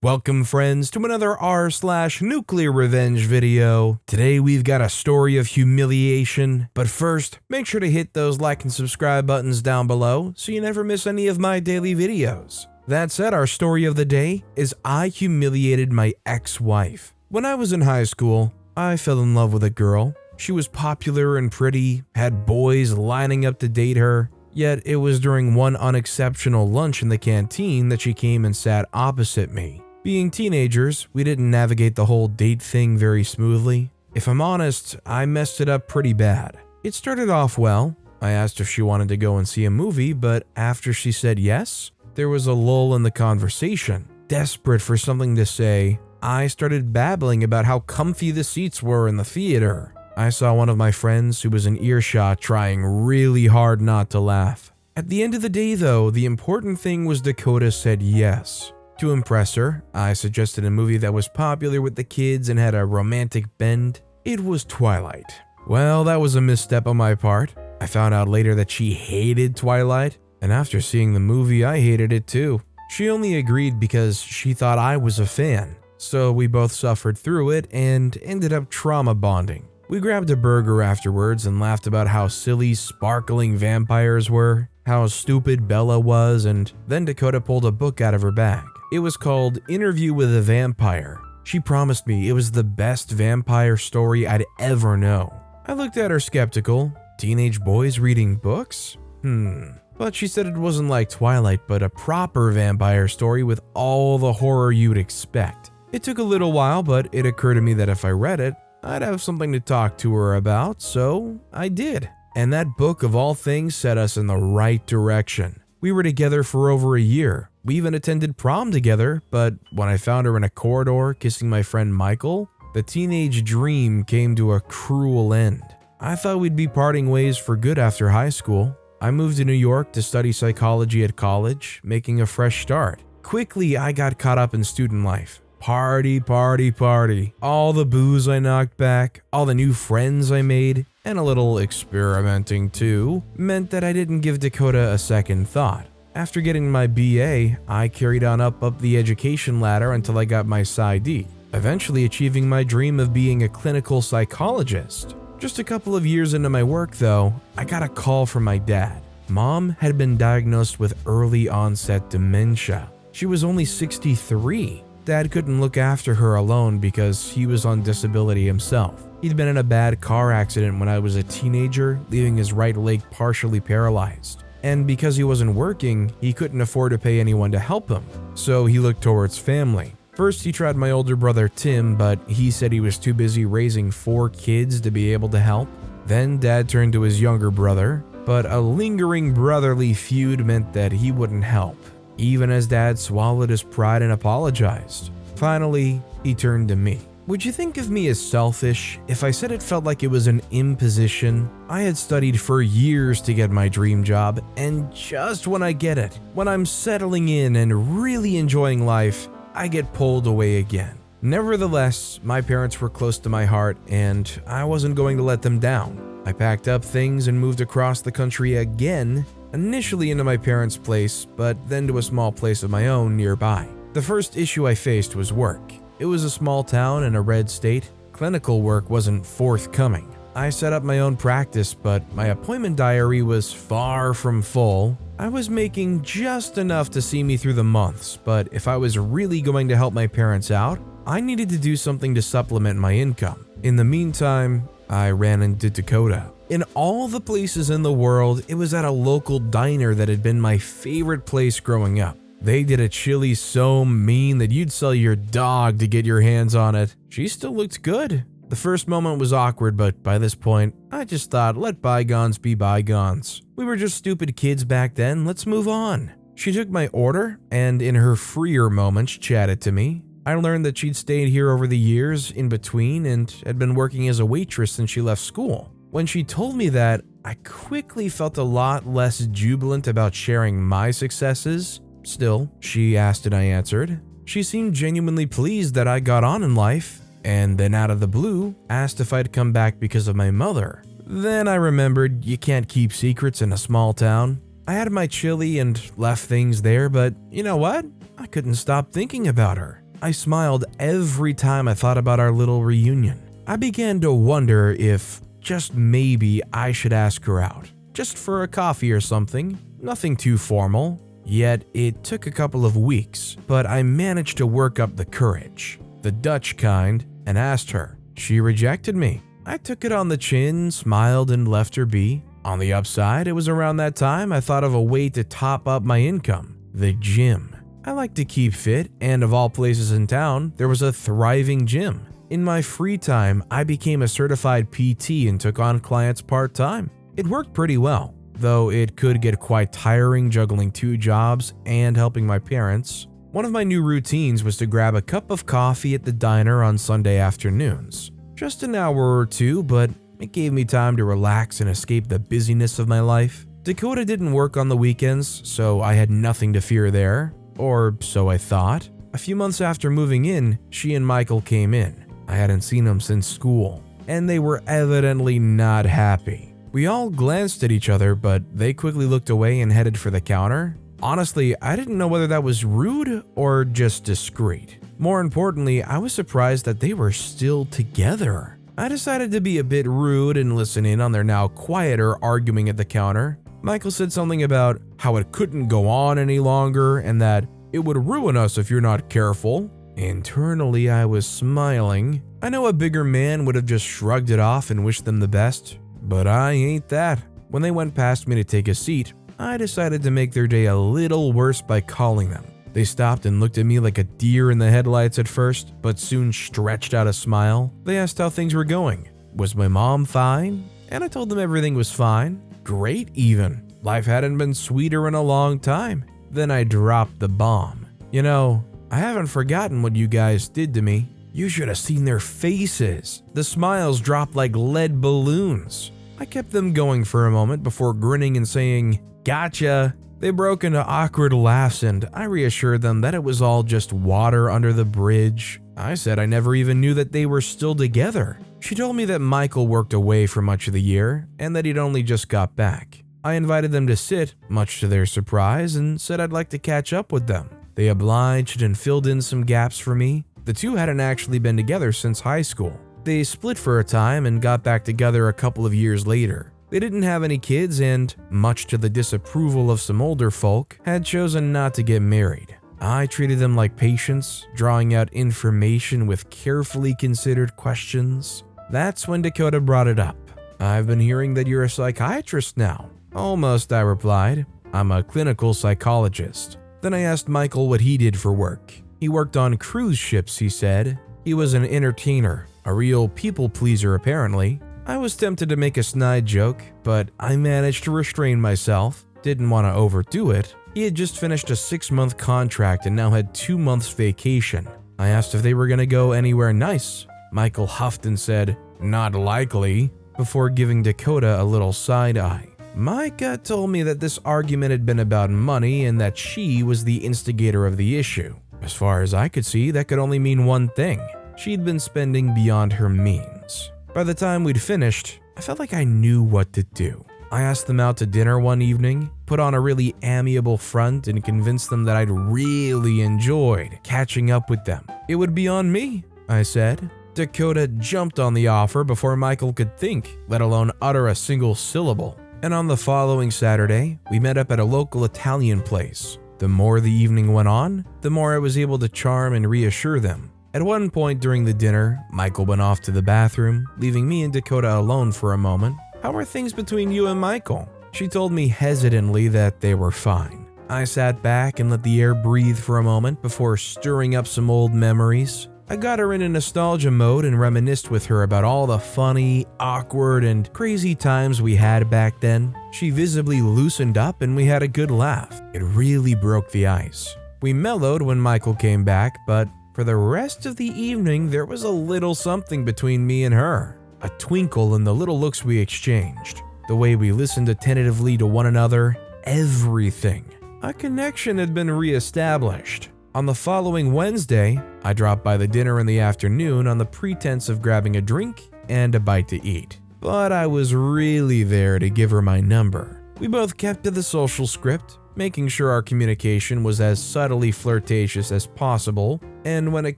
Welcome friends to another r/NuclearRevenge video. Today we've got a story of humiliation, but first make sure to hit those like and subscribe buttons down below so you never miss any of my daily videos. That said, our story of the day is I humiliated my ex-wife. When I was in high school, I fell in love with a girl. She was popular and pretty, had boys lining up to date her. Yet it was during one unexceptional lunch in the canteen that she came and sat opposite me. Being teenagers, we didn't navigate the whole date thing very smoothly. If I'm honest, I messed it up pretty bad. It started off well. I asked if she wanted to go and see a movie, but after she said yes, there was a lull in the conversation. Desperate for something to say, I started babbling about how comfy the seats were in the theater. I saw one of my friends who was in earshot trying really hard not to laugh. At the end of the day though, the important thing was Dakota said yes. To impress her, I suggested a movie that was popular with the kids and had a romantic bend. It was Twilight. Well, that was a misstep on my part. I found out later that she hated Twilight, and after seeing the movie, I hated it too. She only agreed because she thought I was a fan, so we both suffered through it and ended up trauma bonding. We grabbed a burger afterwards and laughed about how silly sparkling vampires were, how stupid Bella was, and then Dakota pulled a book out of her bag. It was called Interview with a Vampire. She promised me it was the best vampire story I'd ever know. I looked at her skeptical. Teenage boys reading books? But she said it wasn't like Twilight, but a proper vampire story with all the horror you'd expect. It took a little while, but it occurred to me that if I read it, I'd have something to talk to her about, so I did. And that book of all things set us in the right direction. We were together for over a year. We even attended prom together, but when I found her in a corridor kissing my friend Michael, the teenage dream came to a cruel end. I thought we'd be parting ways for good after high school. I moved to New York to study psychology at college, making a fresh start. Quickly, I got caught up in student life. Party, party, party. All the booze I knocked back, all the new friends I made, and a little experimenting too, meant that I didn't give Dakota a second thought. After getting my BA, I carried on up the education ladder until I got my PsyD, eventually achieving my dream of being a clinical psychologist. Just a couple of years into my work though, I got a call from my dad. Mom had been diagnosed with early onset dementia. She was only 63. Dad couldn't look after her alone because he was on disability himself. He'd been in a bad car accident when I was a teenager, leaving his right leg partially paralyzed. And because he wasn't working, he couldn't afford to pay anyone to help him. So he looked towards family. First, he tried my older brother Tim, but he said he was too busy raising 4 kids to be able to help. Then Dad turned to his younger brother, but a lingering brotherly feud meant that he wouldn't help, even as Dad swallowed his pride and apologized. Finally, he turned to me. Would you think of me as selfish if I said it felt like it was an imposition? I had studied for years to get my dream job, and just when I get it, when I'm settling in and really enjoying life, I get pulled away again. Nevertheless, my parents were close to my heart, and I wasn't going to let them down. I packed up things and moved across the country again, initially into my parents' place, but then to a small place of my own nearby. The first issue I faced was work. It was a small town in a red state. Clinical work wasn't forthcoming. I set up my own practice, but my appointment diary was far from full. I was making just enough to see me through the months, but if I was really going to help my parents out, I needed to do something to supplement my income. In the meantime, I ran into Dakota. In all the places in the world, it was at a local diner that had been my favorite place growing up. They did a chili so mean that you'd sell your dog to get your hands on it. She still looked good. The first moment was awkward, but by this point, I just thought, let bygones be bygones. We were just stupid kids back then, let's move on. She took my order, and in her freer moments chatted to me. I learned that she'd stayed here over the years in between and had been working as a waitress since she left school. When she told me that, I quickly felt a lot less jubilant about sharing my successes. Still, she asked and I answered. She seemed genuinely pleased that I got on in life, and then out of the blue, asked if I'd come back because of my mother. Then I remembered you can't keep secrets in a small town. I had my chili and left things there, but you know what? I couldn't stop thinking about her. I smiled every time I thought about our little reunion. I began to wonder if, just maybe, I should ask her out. Just for a coffee or something, nothing too formal. Yet it took a couple of weeks, but I managed to work up the courage, the Dutch kind, and asked her. She rejected me. I took it on the chin, smiled, and left her be. On the upside, it was around that time I thought of a way to top up my income: the gym. I like to keep fit, and of all places in town, there was a thriving gym. In my free time, I became a certified PT and took on clients part-time. It worked pretty well, though it could get quite tiring juggling 2 jobs and helping my parents. One of my new routines was to grab a cup of coffee at the diner on Sunday afternoons. Just an hour or 2, but it gave me time to relax and escape the busyness of my life. Dakota didn't work on the weekends, so I had nothing to fear there, or so I thought. A few months after moving in, she and Michael came in. I hadn't seen them since school, and they were evidently not happy. We all glanced at each other, but they quickly looked away and headed for the counter. Honestly, I didn't know whether that was rude or just discreet. More importantly, I was surprised that they were still together. I decided to be a bit rude and listen in on their now quieter arguing at the counter. Michael said something about how it couldn't go on any longer and that it would ruin us if you're not careful. Internally, I was smiling. I know a bigger man would have just shrugged it off and wished them the best. But I ain't that. When they went past me to take a seat, I decided to make their day a little worse by calling them. They stopped and looked at me like a deer in the headlights at first, but soon stretched out a smile. They asked how things were going. Was my mom fine? And I told them everything was fine. Great even. Life hadn't been sweeter in a long time. Then I dropped the bomb. You know, I haven't forgotten what you guys did to me. You should have seen their faces. The smiles dropped like lead balloons. I kept them going for a moment before grinning and saying, "Gotcha." They broke into awkward laughs and I reassured them that it was all just water under the bridge. I said I never even knew that they were still together. She told me that Michael worked away for much of the year and that he'd only just got back. I invited them to sit, much to their surprise, and said I'd like to catch up with them. They obliged and filled in some gaps for me. The two hadn't actually been together since high school. They split for a time and got back together a couple of years later. They didn't have any kids and, much to the disapproval of some older folk, had chosen not to get married. I treated them like patients, drawing out information with carefully considered questions. That's when Dakota brought it up. "I've been hearing that you're a psychiatrist now." "Almost," I replied. "I'm a clinical psychologist." Then I asked Michael what he did for work. He worked on cruise ships, he said. He was an entertainer, a real people pleaser apparently. I was tempted to make a snide joke, but I managed to restrain myself. Didn't want to overdo it. He had just finished a 6-month contract and now had 2 months vacation. I asked if they were going to go anywhere nice. Michael huffed and said, "Not likely," before giving Dakota a little side eye. My gut told me that this argument had been about money and that she was the instigator of the issue. As far as I could see, that could only mean one thing. She'd been spending beyond her means. By the time we'd finished, I felt like I knew what to do. I asked them out to dinner one evening, put on a really amiable front, and convinced them that I'd really enjoyed catching up with them. It would be on me, I said. Dakota jumped on the offer before Michael could think, let alone utter a single syllable. And on the following Saturday, we met up at a local Italian place. The more the evening went on, the more I was able to charm and reassure them. At one point during the dinner, Michael went off to the bathroom, leaving me and Dakota alone for a moment. "How are things between you and Michael?" She told me hesitantly that they were fine. I sat back and let the air breathe for a moment before stirring up some old memories. I got her in a nostalgia mode and reminisced with her about all the funny, awkward, and crazy times we had back then. She visibly loosened up and we had a good laugh. It really broke the ice. We mellowed when Michael came back, but for the rest of the evening, there was a little something between me and her. A twinkle in the little looks we exchanged. The way we listened attentively to one another. Everything. A connection had been reestablished. On the following Wednesday, I dropped by the dinner in the afternoon on the pretense of grabbing a drink and a bite to eat. But I was really there to give her my number. We both kept to the social script. making sure our communication was as subtly flirtatious as possible, and when it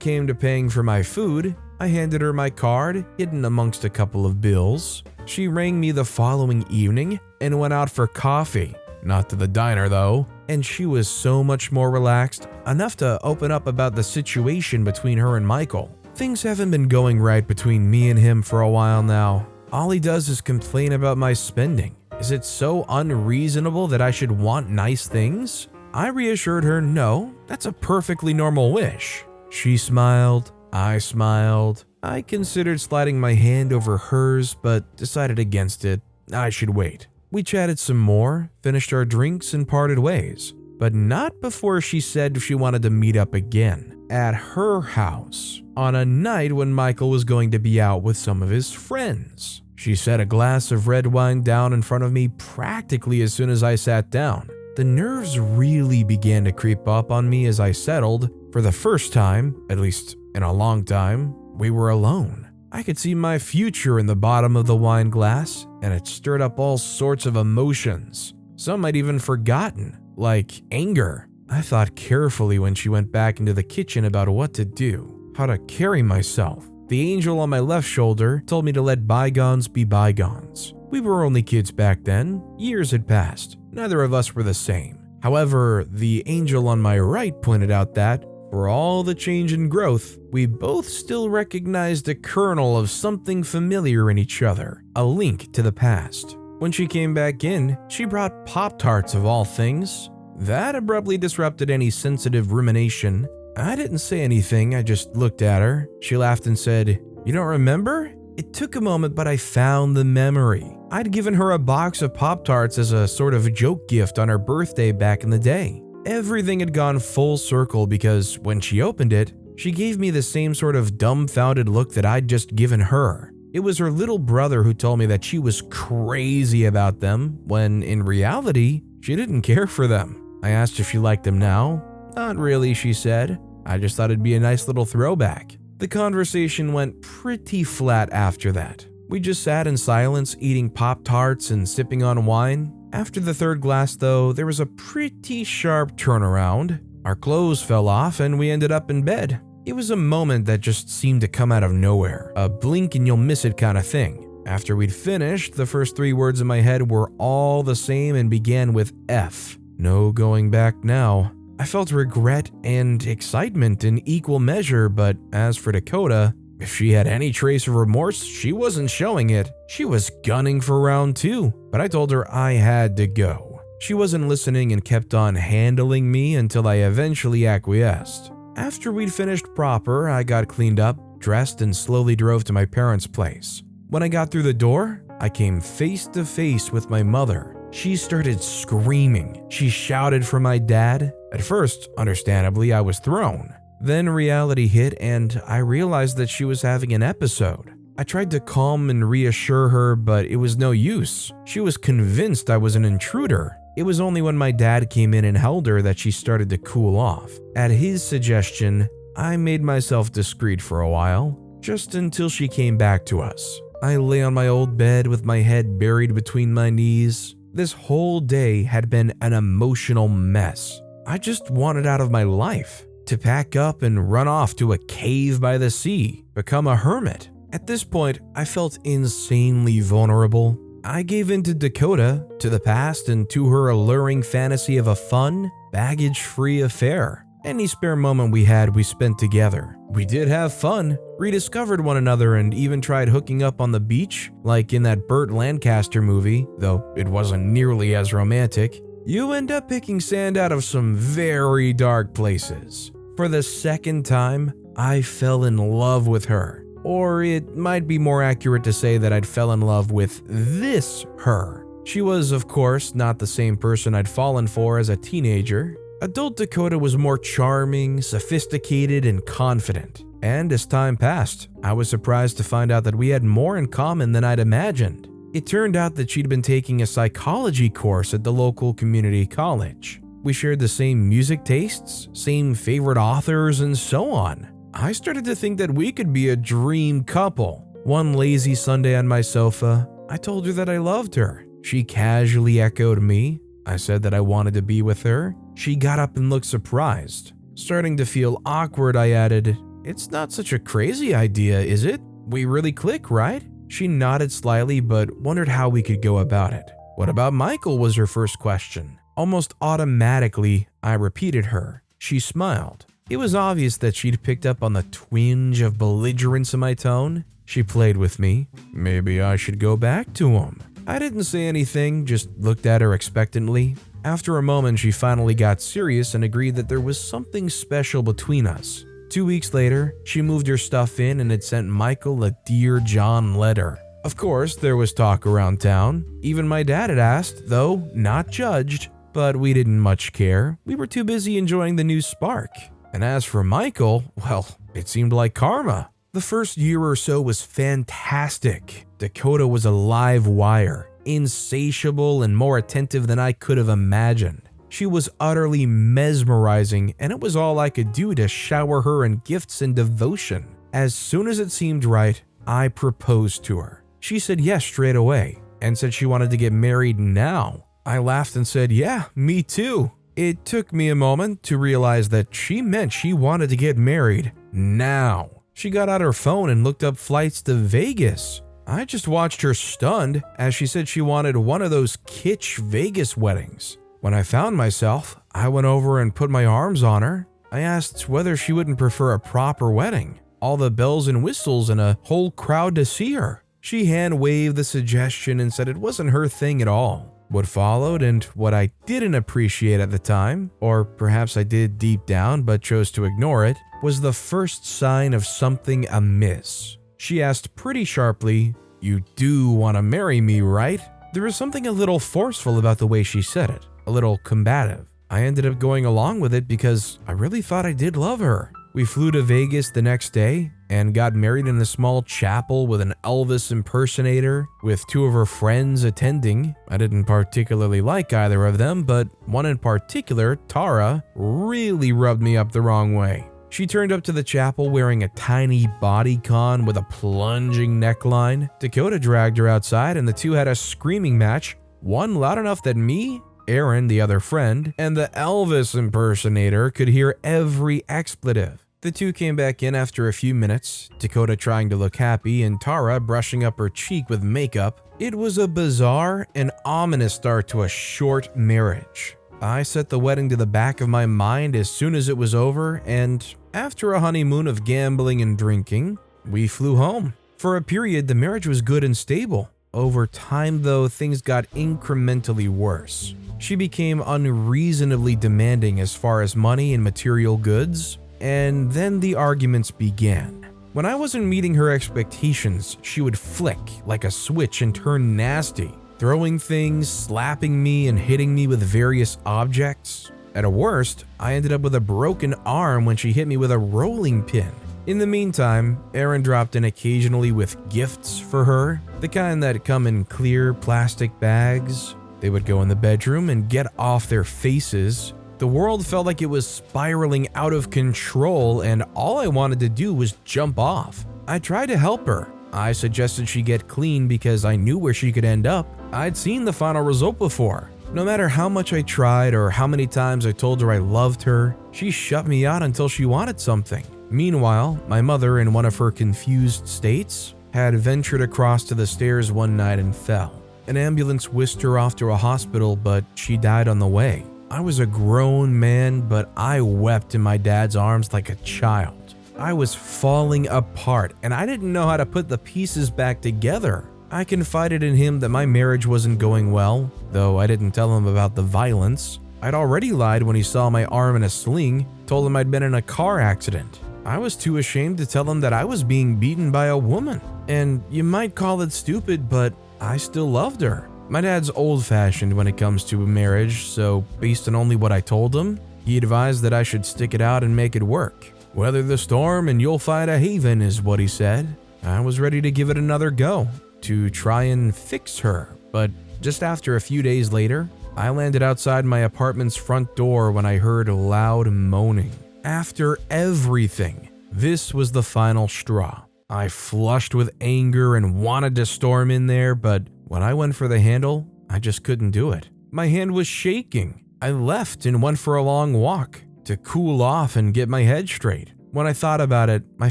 came to paying for my food, I handed her my card, hidden amongst a couple of bills. She rang me the following evening and went out for coffee. Not to the diner though, and she was so much more relaxed, enough to open up about the situation between her and Michael. Things haven't been going right between me and him for a while now. All he does is complain about my spending. Is it so unreasonable that I should want nice things? I reassured her no, that's a perfectly normal wish. She smiled, I smiled. I considered sliding my hand over hers, but decided against it. I should wait. We chatted some more, finished our drinks, and parted ways. But not before she said she wanted to meet up again at her house on a night when Michael was going to be out with some of his friends. She set a glass of red wine down in front of me practically as soon as I sat down. The nerves really began to creep up on me as I settled. For the first time, at least in a long time, we were alone. I could see my future in the bottom of the wine glass, and it stirred up all sorts of emotions. Some I'd even forgotten, like anger. I thought carefully when she went back into the kitchen about what to do, how to carry myself. The angel on my left shoulder told me to let bygones be bygones. We were only kids back then. Years had passed. Neither of us were the same. However, the angel on my right pointed out that, for all the change and growth, we both still recognized a kernel of something familiar in each other, a link to the past. When she came back in, she brought Pop-Tarts of all things. That abruptly disrupted any sensitive rumination. I didn't say anything, I just looked at her. She laughed and said, "You don't remember?" It took a moment, but I found the memory. I'd given her a box of Pop-Tarts as a sort of joke gift on her birthday back in the day. Everything had gone full circle because when she opened it, she gave me the same sort of dumbfounded look that I'd just given her. It was her little brother who told me that she was crazy about them, when in reality, she didn't care for them. I asked if she liked them now. "Not really," she said. "I just thought it'd be a nice little throwback." The conversation went pretty flat after that. We just sat in silence, eating Pop-Tarts and sipping on wine. After the third glass, though, there was a pretty sharp turnaround. Our clothes fell off and we ended up in bed. It was a moment that just seemed to come out of nowhere, a blink and you'll miss it kind of thing. After we'd finished, the first 3 words in my head were all the same and began with F. No going back now. I felt regret and excitement in equal measure, but as for Dakota, if she had any trace of remorse, she wasn't showing it. She was gunning for round 2, but I told her I had to go. She wasn't listening and kept on handling me until I eventually acquiesced. After we'd finished proper, I got cleaned up, dressed, and slowly drove to my parents' place. When I got through the door, I came face to face with my mother. She started screaming. She shouted for my dad. At first, understandably, I was thrown. Then reality hit and I realized that she was having an episode. I tried to calm and reassure her, but it was no use. She was convinced I was an intruder. It was only when my dad came in and held her that she started to cool off. At his suggestion, I made myself discreet for a while, just until she came back to us. I lay on my old bed with my head buried between my knees. This whole day had been an emotional mess. I just wanted out of my life, to pack up and run off to a cave by the sea, become a hermit. At this point, I felt insanely vulnerable. I gave in to Dakota, to the past, and to her alluring fantasy of a fun, baggage-free affair. Any spare moment we had, we spent together. We did have fun, rediscovered one another, and even tried hooking up on the beach, like in that Burt Lancaster movie, though it wasn't nearly as romantic. You end up picking sand out of some very dark places. For the second time, I fell in love with her. Or it might be more accurate to say that I'd fell in love with this her. She was, of course, not the same person I'd fallen for as a teenager. Adult Dakota was more charming, sophisticated, and confident. And as time passed, I was surprised to find out that we had more in common than I'd imagined. It turned out that she'd been taking a psychology course at the local community college. We shared the same music tastes, same favorite authors, and so on. I started to think that we could be a dream couple. One lazy Sunday on my sofa, I told her that I loved her. She casually echoed me. I said that I wanted to be with her. She got up and looked surprised. Starting to feel awkward, I added, "It's not such a crazy idea, is it? We really click, right?" She nodded slightly but wondered how we could go about it. "What about Michael?" was her first question. Almost automatically, I repeated her. She smiled. It was obvious that she'd picked up on the twinge of belligerence in my tone. She played with me. "Maybe I should go back to him." I didn't say anything, just looked at her expectantly. After a moment, she finally got serious and agreed that there was something special between us. 2 weeks later, she moved her stuff in and had sent Michael a Dear John letter. Of course, there was talk around town. Even my dad had asked, though not judged, but we didn't much care. We were too busy enjoying the new spark. And as for Michael, well, it seemed like karma. The first year or so was fantastic. Dakota was a live wire, insatiable and more attentive than I could have imagined. She was utterly mesmerizing, and it was all I could do to shower her in gifts and devotion. As soon as it seemed right, I proposed to her. She said yes straight away, and said she wanted to get married now. I laughed and said, "Yeah, me too." It took me a moment to realize that she meant she wanted to get married now. She got out her phone and looked up flights to Vegas. I just watched her stunned as she said she wanted one of those kitsch Vegas weddings. When I found myself, I went over and put my arms on her. I asked whether she wouldn't prefer a proper wedding, all the bells and whistles and a whole crowd to see her. She hand-waved the suggestion and said it wasn't her thing at all. What followed, and what I didn't appreciate at the time, or perhaps I did deep down but chose to ignore it, was the first sign of something amiss. She asked pretty sharply, "You do want to marry me, right?" There was something a little forceful about the way she said it, a little combative. I ended up going along with it because I really thought I did love her. We flew to Vegas the next day and got married in a small chapel with an Elvis impersonator, with 2 of her friends attending. I didn't particularly like either of them, but one in particular, Tara, really rubbed me up the wrong way. She turned up to the chapel wearing a tiny bodycon with a plunging neckline. Dakota dragged her outside and the two had a screaming match, one loud enough that me, Aaron, the other friend, and the Elvis impersonator could hear every expletive. The two came back in after a few minutes, Dakota trying to look happy and Tara brushing up her cheek with makeup. It was a bizarre and ominous start to a short marriage. I set the wedding to the back of my mind as soon as it was over, and after a honeymoon of gambling and drinking, we flew home. For a period, the marriage was good and stable. Over time, though, things got incrementally worse. She became unreasonably demanding as far as money and material goods, and then the arguments began. When I wasn't meeting her expectations, she would flick like a switch and turn nasty, throwing things, slapping me, and hitting me with various objects. At a worst, I ended up with a broken arm when she hit me with a rolling pin. In the meantime, Aaron dropped in occasionally with gifts for her, the kind that come in clear plastic bags. They would go in the bedroom and get off their faces. The world felt like it was spiraling out of control, and all I wanted to do was jump off. I tried to help her. I suggested she get clean because I knew where she could end up. I'd seen the final result before. No matter how much I tried or how many times I told her I loved her, she shut me out until she wanted something. Meanwhile, my mother, in one of her confused states, had ventured across to the stairs one night and fell. An ambulance whisked her off to a hospital, but she died on the way. I was a grown man, but I wept in my dad's arms like a child. I was falling apart, and I didn't know how to put the pieces back together. I confided in him that my marriage wasn't going well, though I didn't tell him about the violence. I'd already lied when he saw my arm in a sling, told him I'd been in a car accident. I was too ashamed to tell him that I was being beaten by a woman. And you might call it stupid, but I still loved her. My dad's old-fashioned when it comes to marriage, so based on only what I told him, he advised that I should stick it out and make it work. Weather the storm and you'll find a haven is what he said. I was ready to give it another go, to try and fix her, but just after a few days later, I landed outside my apartment's front door when I heard loud moaning. After everything, this was the final straw. I flushed with anger and wanted to storm in there, but when I went for the handle, I just couldn't do it. My hand was shaking. I left and went for a long walk to cool off and get my head straight. When I thought about it, my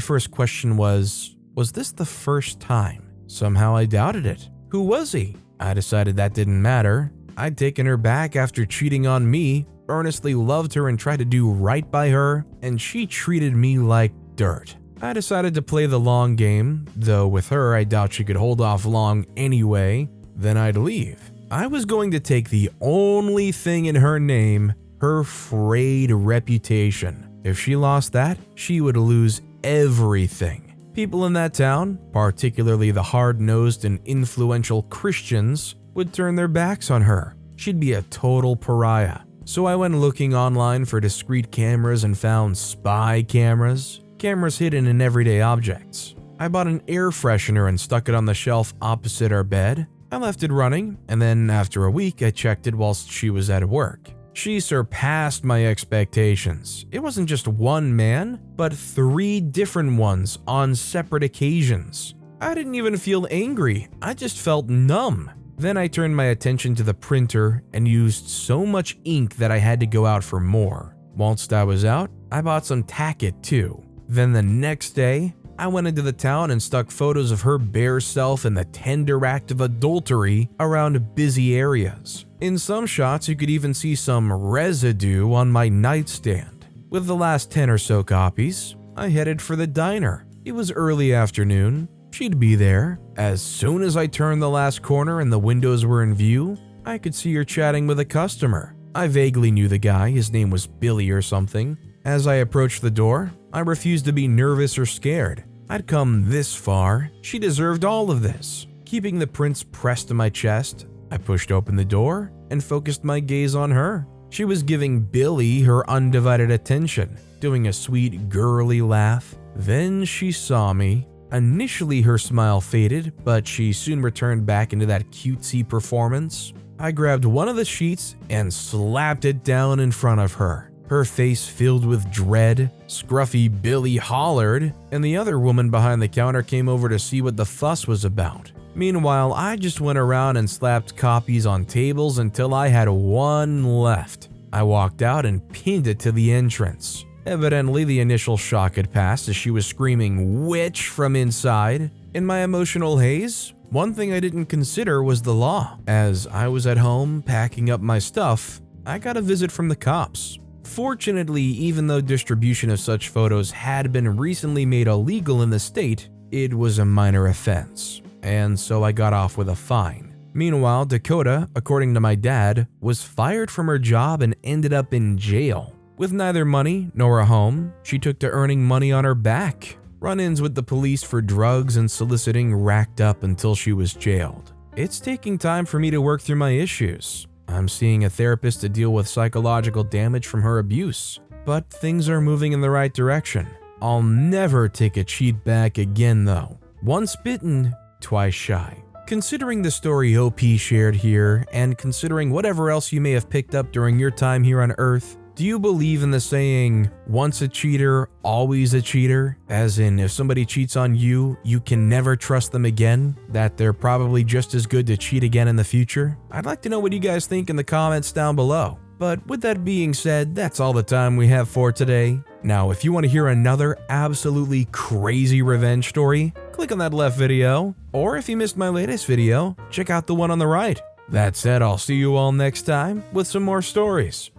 first question was this the first time? Somehow I doubted it. Who was he? I decided that didn't matter. I'd taken her back after cheating on me, earnestly loved her and tried to do right by her, and she treated me like dirt. I decided to play the long game, though with her I doubt she could hold off long anyway. Then I'd leave. I was going to take the only thing in her name, her frayed reputation. If she lost that, she would lose everything. People in that town, particularly the hard-nosed and influential Christians, would turn their backs on her. She'd be a total pariah. So I went looking online for discreet cameras and found spy cameras hidden in everyday objects. I bought an air freshener and stuck it on the shelf opposite our bed. I left it running, and then after a week I checked it whilst she was at work. She surpassed my expectations. It wasn't just one man, but 3 different ones on separate occasions. I didn't even feel angry, I just felt numb. Then I turned my attention to the printer and used so much ink that I had to go out for more. Whilst I was out, I bought some tacket too. Then the next day, I went into the town and stuck photos of her bare self in the tender act of adultery around busy areas. In some shots, you could even see some residue on my nightstand. With the last 10 or so copies, I headed for the diner. It was early afternoon. She'd be there. As soon as I turned the last corner and the windows were in view, I could see her chatting with a customer. I vaguely knew the guy, his name was Billy or something. As I approached the door, I refused to be nervous or scared. I'd come this far, she deserved all of this. Keeping the prints pressed to my chest, I pushed open the door and focused my gaze on her. She was giving Billy her undivided attention, doing a sweet girly laugh. Then she saw me. Initially her smile faded, but she soon returned back into that cutesy performance. I grabbed one of the sheets and slapped it down in front of her. Her face filled with dread. Scruffy Billy hollered, and the other woman behind the counter came over to see what the fuss was about. Meanwhile, I just went around and slapped copies on tables until I had one left. I walked out and pinned it to the entrance. Evidently, the initial shock had passed as she was screaming "witch" from inside. In my emotional haze, one thing I didn't consider was the law. As I was at home packing up my stuff, I got a visit from the cops. Fortunately, even though distribution of such photos had been recently made illegal in the state, it was a minor offense, and so I got off with a fine. Meanwhile, Dakota, according to my dad, was fired from her job and ended up in jail. With neither money nor a home, she took to earning money on her back. Run-ins with the police for drugs and soliciting racked up until she was jailed. It's taking time for me to work through my issues. I'm seeing a therapist to deal with psychological damage from her abuse. But things are moving in the right direction. I'll never take a cheat back again though. Once bitten, twice shy. Considering the story OP shared here, and considering whatever else you may have picked up during your time here on Earth, do you believe in the saying, once a cheater, always a cheater? As in, if somebody cheats on you, you can never trust them again? That they're probably just as good to cheat again in the future? I'd like to know what you guys think in the comments down below. But with that being said, that's all the time we have for today. Now, if you want to hear another absolutely crazy revenge story, click on that left video. Or if you missed my latest video, check out the one on the right. That said, I'll see you all next time with some more stories.